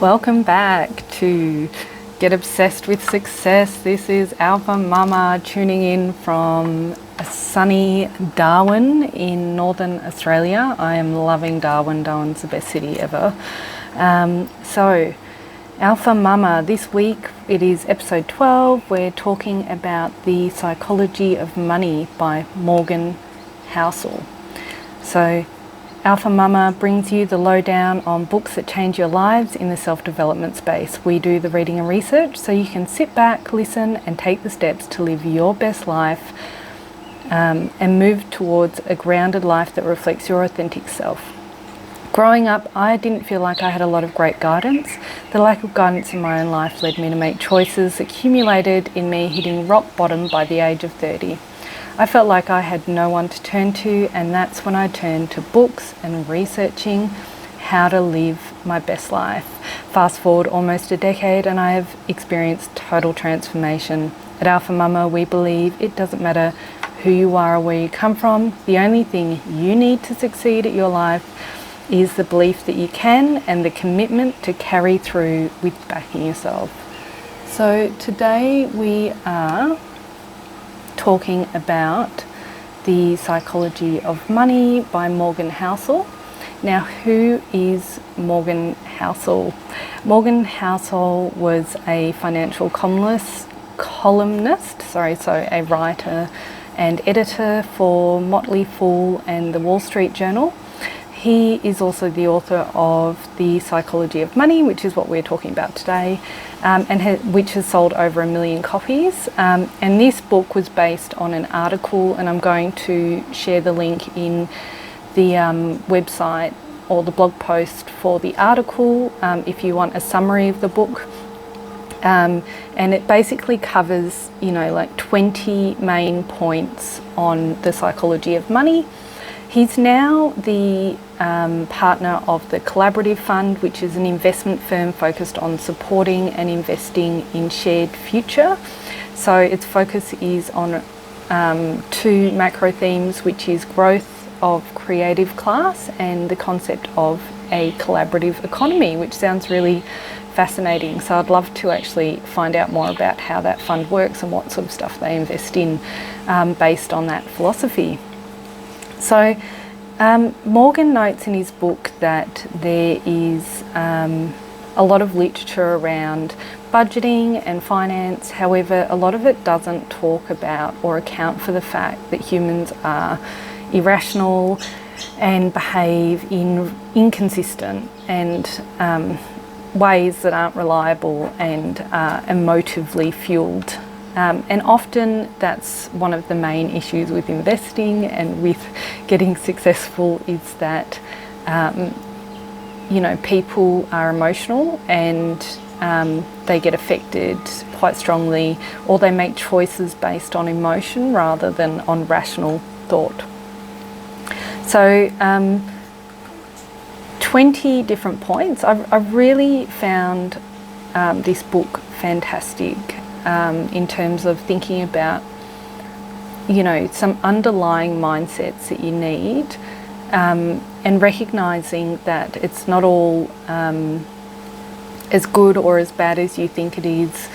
Welcome back to Get Obsessed with Success. This is Alpha Mama tuning in from a sunny Darwin in Northern Australia. I am loving Darwin. Darwin's the best city ever. So, Alpha Mama, this week it is episode 12. We're talking about The Psychology of Money by Morgan Housel. So, Alpha Mama brings you the lowdown on books that change your lives in the self-development space. We do the reading and research so you can sit back, listen and take the steps to live your best life and move towards a grounded life that reflects your authentic self. Growing up, I didn't feel like I had a lot of great guidance. The lack of guidance in my own life led me to make choices that accumulated in me hitting rock bottom by the age of 30. I felt like I had no one to turn to, and that's when I turned to books and researching how to live my best life. Fast forward almost a decade and I have experienced total transformation. At Alpha Mama, we believe it doesn't matter who you are or where you come from. The only thing you need to succeed at your life is the belief that you can and the commitment to carry through with backing yourself. So today we are talking about The Psychology of Money by Morgan Housel. Now, who is Morgan Housel? Morgan Housel was a financial columnist, a writer and editor for Motley Fool and the Wall Street Journal. He is also the author of The Psychology of Money, which is what we're talking about today, which has sold over 1 million copies. And this book was based on an article, and I'm going to share the link in the website or the blog post for the article if you want a summary of the book. And it basically covers, 20 main points on the psychology of money. He's now the partner of the Collaborative Fund, which is an investment firm focused on supporting and investing in shared future. So its focus is on two macro themes, which is growth of creative class and the concept of a collaborative economy, which sounds really fascinating. So I'd love to actually find out more about how that fund works and what sort of stuff they invest in based on that philosophy. So Morgan notes in his book that there is a lot of literature around budgeting and finance. However, a lot of it doesn't talk about or account for the fact that humans are irrational and behave in inconsistent and ways that aren't reliable and are emotively fueled. And often that's one of the main issues with investing and with getting successful is that, people are emotional and they get affected quite strongly, or they make choices based on emotion rather than on rational thought. So 20 different points. I've really found this book fantastic. In terms of thinking about, some underlying mindsets that you need, and recognizing that it's not all as good or as bad as you think it is.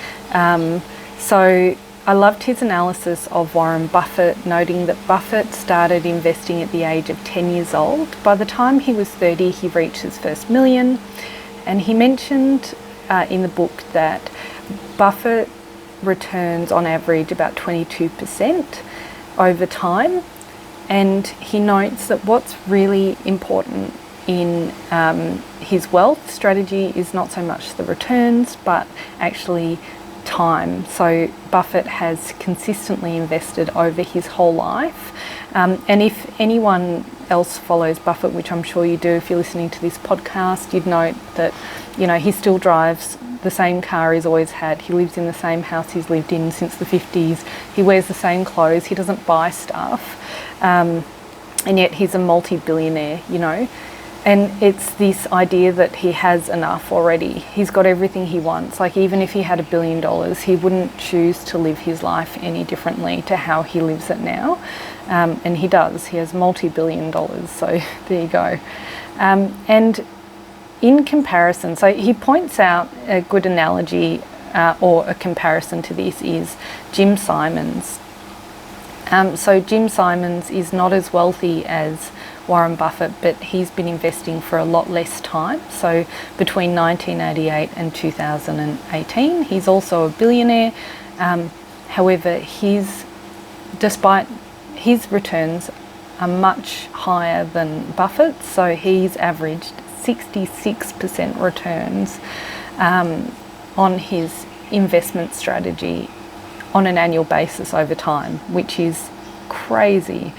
So I loved his analysis of Warren Buffett, noting that Buffett started investing at the age of 10 years old. By the time he was 30, he reached his first million. And he mentioned in the book that Buffett returns on average about 22% over time, and he notes that what's really important in his wealth strategy is not so much the returns but actually time. So Buffett has consistently invested over his whole life, and if anyone else follows Buffett, which I'm sure you do if you're listening to this podcast, you'd note that he still drives the same car he's always had. He lives in the same house he's lived in since the 50s. He wears the same clothes. He doesn't buy stuff. And yet he's a multi-billionaire, And it's this idea that he has enough already. He's got everything he wants. Like, even if he had $1 billion, he wouldn't choose to live his life any differently to how he lives it now. And he does. He has multi-billion dollars. So there you go. And in comparison, so he points out a good analogy or a comparison to this is Jim Simons. So Jim Simons is not as wealthy as Warren Buffett, but he's been investing for a lot less time. So between 1988 and 2018, he's also a billionaire. However, despite his returns are much higher than Buffett, so he's averaged 66% returns on his investment strategy on an annual basis over time, which is crazy.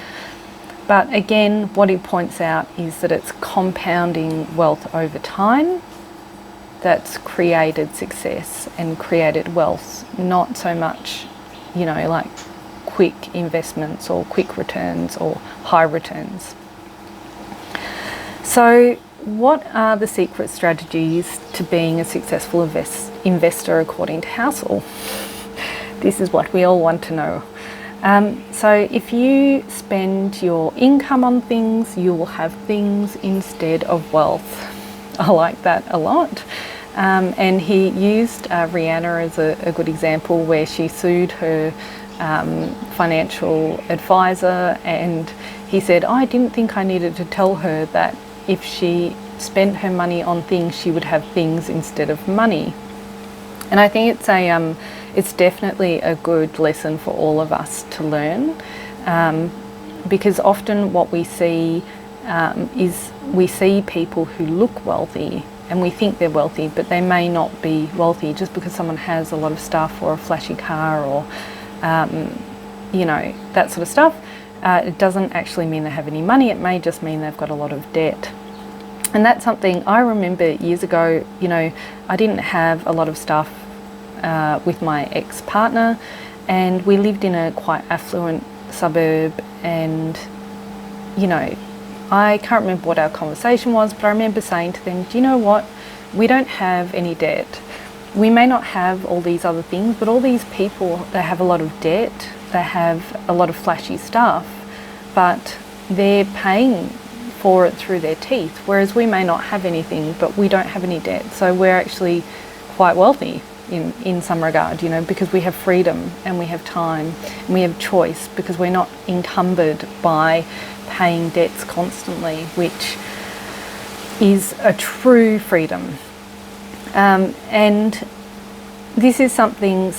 But again, what he points out is that it's compounding wealth over time that's created success and created wealth, not so much, like quick investments or quick returns or high returns. So what are the secret strategies to being a successful investor according to Housel? This is what we all want to know. So if you spend your income on things, you will have things instead of wealth. I like that a lot. And he used Rihanna as a good example, where she sued her financial advisor, and he said, I didn't think I needed to tell her that if she spent her money on things, she would have things instead of money. And I think it's definitely a good lesson for all of us to learn, because often what we see is we see people who look wealthy and we think they're wealthy, but they may not be wealthy just because someone has a lot of stuff or a flashy car or that sort of stuff. It doesn't actually mean they have any money. It may just mean they've got a lot of debt. And that's something I remember years ago. I didn't have a lot of stuff with my ex-partner, and we lived in a quite affluent suburb, and I can't remember what our conversation was, but I remember saying to them, do you know what, we don't have any debt. We may not have all these other things, but all these people, they have a lot of debt, they have a lot of flashy stuff, but they're paying for it through their teeth, whereas we may not have anything, but we don't have any debt. So we're actually quite wealthy in some regard, because we have freedom and we have time and we have choice, because we're not encumbered by paying debts constantly, which is a true freedom. And this is something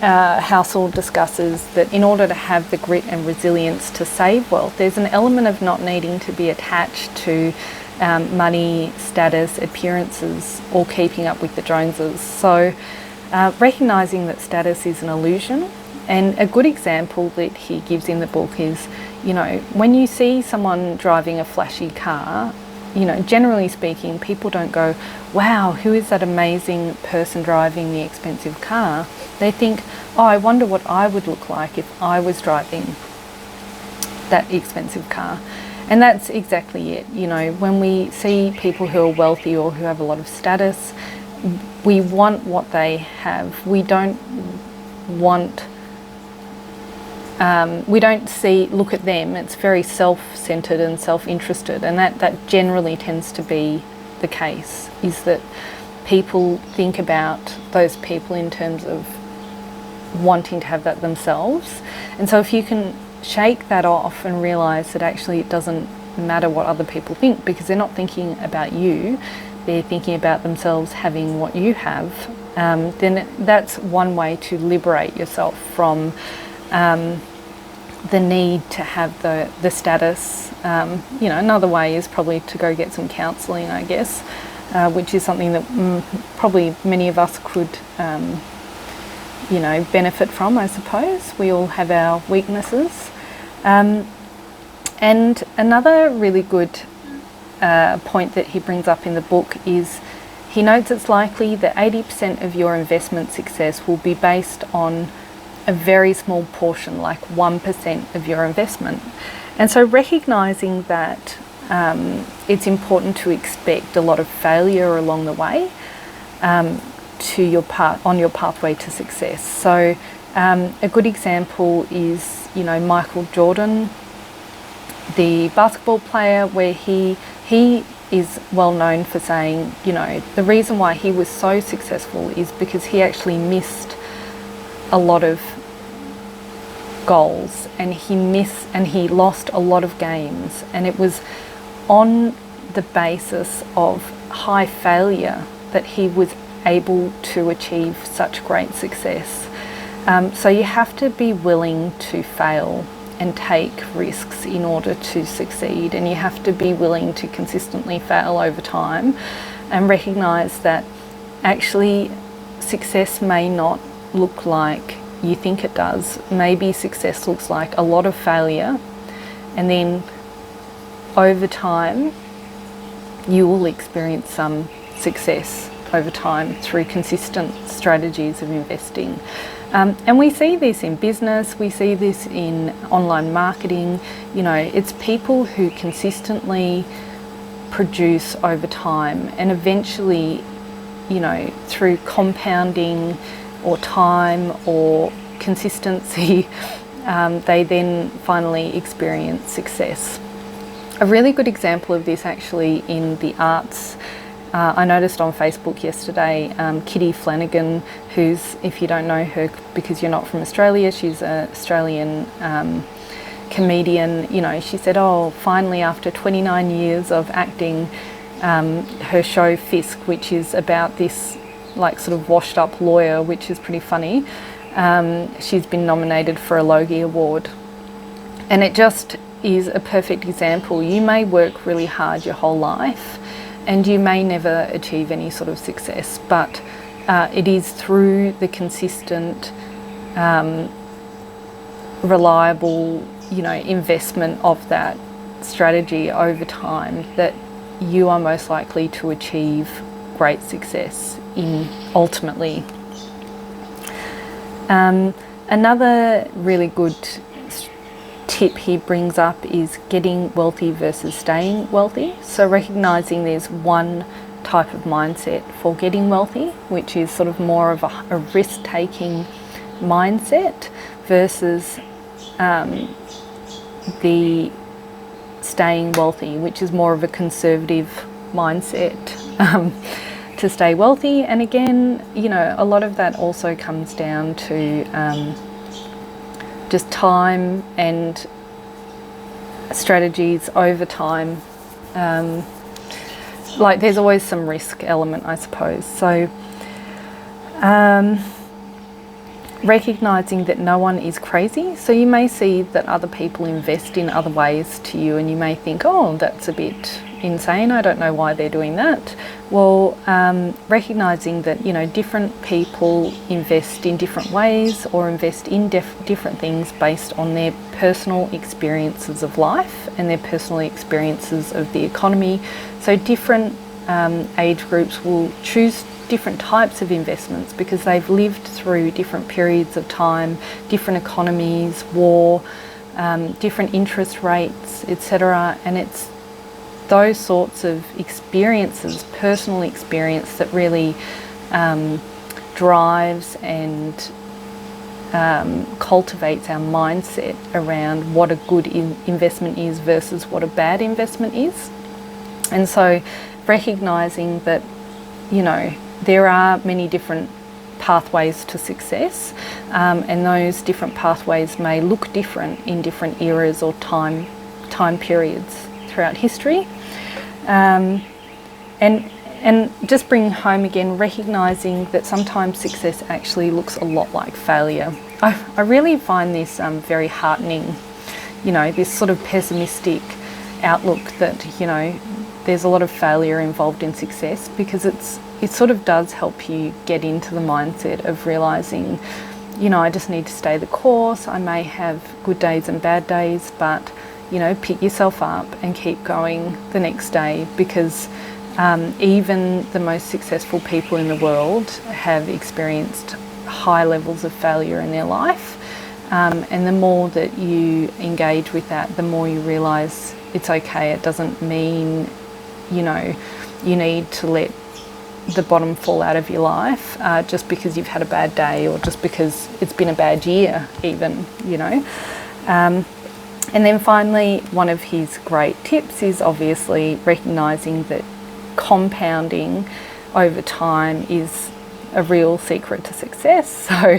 Housel discusses, that in order to have the grit and resilience to save wealth, there's an element of not needing to be attached to money, status, appearances, or keeping up with the Joneses. So recognising that status is an illusion. And a good example that he gives in the book is, when you see someone driving a flashy car, generally speaking, people don't go, wow, who is that amazing person driving the expensive car? They think, oh, I wonder what I would look like if I was driving that expensive car. And that's exactly it. When we see people who are wealthy or who have a lot of status, we want what they have. We don't look at them. It's very self-centered and self-interested, and that generally tends to be the case, is that people think about those people in terms of wanting to have that themselves. And so if you can shake that off and realise that actually it doesn't matter what other people think, because they're not thinking about you, they're thinking about themselves having what you have, then that's one way to liberate yourself from the need to have the status. Another way is probably to go get some counselling, I guess, which is something that probably many of us could benefit from, I suppose. We all have our weaknesses. And another really good point that he brings up in the book is, he notes it's likely that 80% of your investment success will be based on a very small portion, like 1% of your investment. And so recognising that it's important to expect a lot of failure along the way on your pathway to success. So a good example is, Michael Jordan, the basketball player, where he is well known for saying, you know, the reason why he was so successful is because he actually missed a lot of goals, and he lost a lot of games, and it was on the basis of high failure that he was able to achieve such great success. So you have to be willing to fail and take risks in order to succeed, and you have to be willing to consistently fail over time and recognize that actually success may not look like you think it does. Maybe success looks like a lot of failure, and then over time you will experience some success over time through consistent strategies of investing. And we see this in business, we see this in online marketing. You know, it's people who consistently produce over time, and eventually, you know, through compounding or time or consistency, they then finally experience success. A really good example of this actually in the arts, I noticed on Facebook yesterday, Kitty Flanagan, who's, if you don't know her because you're not from Australia, she's an Australian comedian. You know, she said, oh, finally after 29 years of acting, her show Fisk, which is about this like sort of washed up lawyer, which is pretty funny, she's been nominated for a Logie Award. And it just is a perfect example. You may work really hard your whole life and you may never achieve any sort of success, but it is through the consistent, reliable, you know, investment of that strategy over time that you are most likely to achieve great success in ultimately. Another really good tip he brings up is getting wealthy versus staying wealthy. So recognizing there's one type of mindset for getting wealthy, which is sort of more of a risk-taking mindset, versus the staying wealthy, which is more of a conservative mindset to stay wealthy. And again, you know, a lot of that also comes down to just time and strategies over time. Like there's always some risk element, I suppose. So recognizing that no one is crazy. So you may see that other people invest in other ways to you, and you may think, oh, that's a bit insane, I don't know why they're doing that. Well, recognizing that, you know, different people invest in different ways or invest in different things based on their personal experiences of life and their personal experiences of the economy. So different age groups will choose different types of investments because they've lived through different periods of time, different economies, war, different interest rates, etc. And it's those sorts of experiences, personal experience, that really drives and cultivates our mindset around what a good investment is versus what a bad investment is. And so recognizing that, you know, there are many different pathways to success, and those different pathways may look different in different eras or time periods throughout history. And just bringing home again, recognising that sometimes success actually looks a lot like failure. I really find this very heartening, you know, this sort of pessimistic outlook that, you know, there's a lot of failure involved in success, because it sort of does help you get into the mindset of realising, you know, I just need to stay the course. I may have good days and bad days, but, you know, pick yourself up and keep going the next day, because even the most successful people in the world have experienced high levels of failure in their life. And the more that you engage with that, the more you realise it's okay. It doesn't mean, you know, you need to let the bottom fall out of your life just because you've had a bad day, or just because it's been a bad year even, you know. And then finally, one of his great tips is obviously recognising that compounding over time is a real secret to success. So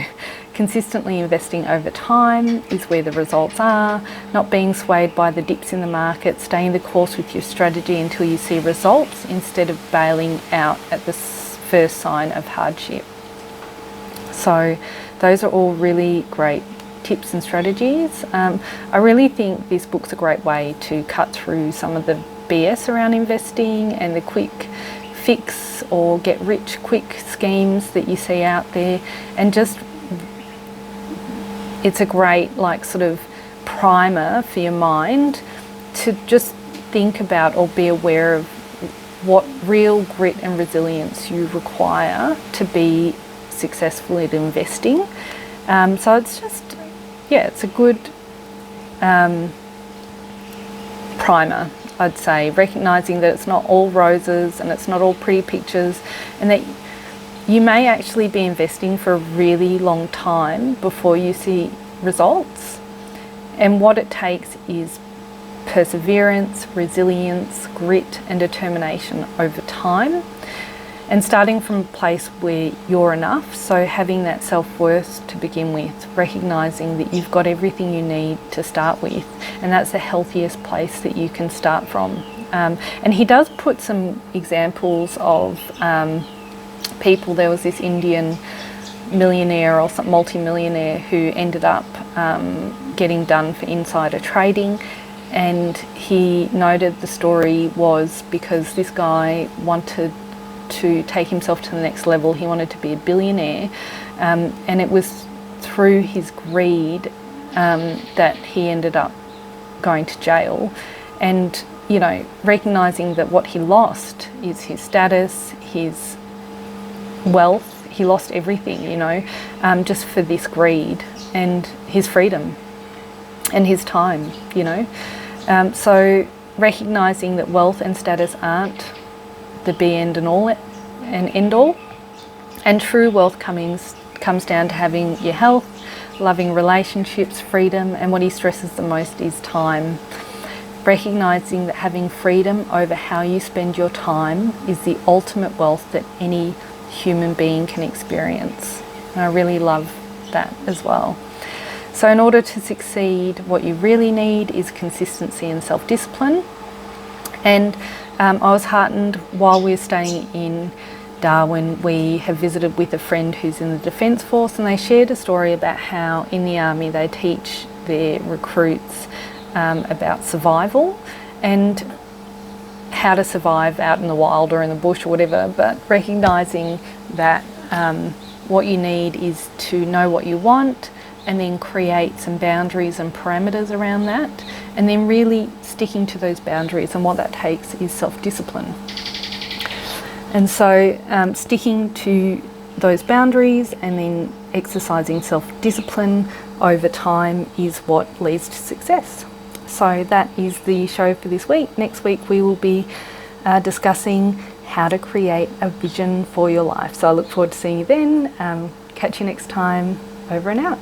consistently investing over time is where the results are, not being swayed by the dips in the market, staying the course with your strategy until you see results instead of bailing out at the first sign of hardship. So those are all really great tips and strategies. I really think this book's a great way to cut through some of the BS around investing and the quick fix or get rich quick schemes that you see out there, and just it's a great like sort of primer for your mind to just think about or be aware of what real grit and resilience you require to be successful at investing. So it's just, yeah, it's a good primer, I'd say, recognising that it's not all roses and it's not all pretty pictures, and that you may actually be investing for a really long time before you see results. And what it takes is perseverance, resilience, grit and determination over time, and starting from a place where you're enough. So having that self-worth to begin with, recognising that you've got everything you need to start with, and that's the healthiest place that you can start from. And he does put some examples of people. There was this Indian millionaire or some multi-millionaire who ended up getting done for insider trading, and he noted the story was because this guy wanted to take himself to the next level. He wanted to be a billionaire, and it was through his greed that he ended up going to jail. And you know, recognizing that what he lost is his status, his wealth. He lost everything, you know, just for this greed, and his freedom and his time, you know. So recognizing that wealth and status aren't the be end and all and end all, and true wealth comes down to having your health, loving relationships, freedom, and what he stresses the most is time. Recognizing that having freedom over how you spend your time is the ultimate wealth that any human being can experience. And I really love that as well. So in order to succeed, what you really need is consistency and self-discipline. And I was heartened while we were staying in Darwin, we have visited with a friend who's in the Defence Force, and they shared a story about how in the army they teach their recruits about survival and how to survive out in the wild or in the bush or whatever, but recognising that what you need is to know what you want and then create some boundaries and parameters around that, and then really sticking to those boundaries, and what that takes is self-discipline. And so sticking to those boundaries and then exercising self-discipline over time is what leads to success. So that is the show for this week. Next week we will be discussing how to create a vision for your life. So I look forward to seeing you then. Catch you next time. Over and out.